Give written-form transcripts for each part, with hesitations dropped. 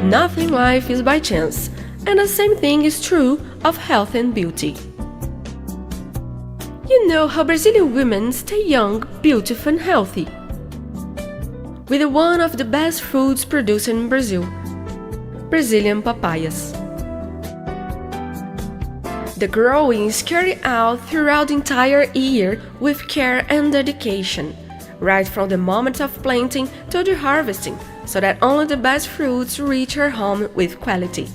Nothing in life is by chance, and the same thing is true of health and beauty. You know how Brazilian women stay young, beautiful and healthy? With one of the best fruits produced in Brazil, Brazilian papayas. The growing is carried out throughout the entire year with care and dedication, right from the moment of planting to the harvesting, so that only the best fruits reach our home with quality.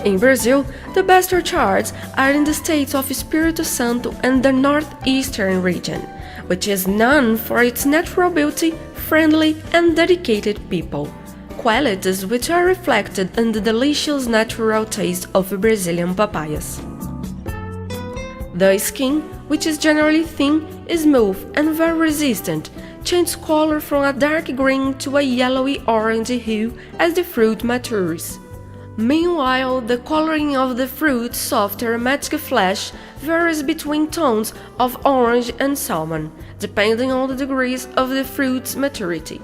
In Brazil, the best orchards are in the states of Espírito Santo and the northeastern region, which is known for its natural beauty, friendly and dedicated people, qualities which are reflected in the delicious natural taste of Brazilian papayas. The skin, which is generally thin, smooth and very resistant, changes color from a dark green to a yellowy-orange hue as the fruit matures. Meanwhile, the coloring of the fruit's soft aromatic flesh varies between tones of orange and salmon, depending on the degrees of the fruit's maturity.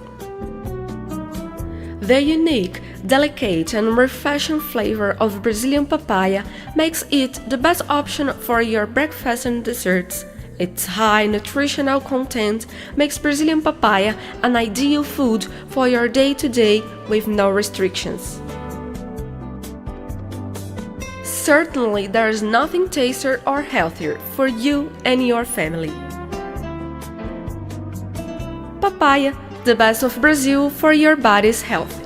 The unique, delicate and refreshing flavor of Brazilian papaya makes it the best option for your breakfast and desserts. Its high nutritional content makes Brazilian papaya an ideal food for your day-to-day with no restrictions. Certainly, there is nothing tastier or healthier for you and your family. Papaya, the best of Brazil for your body's health.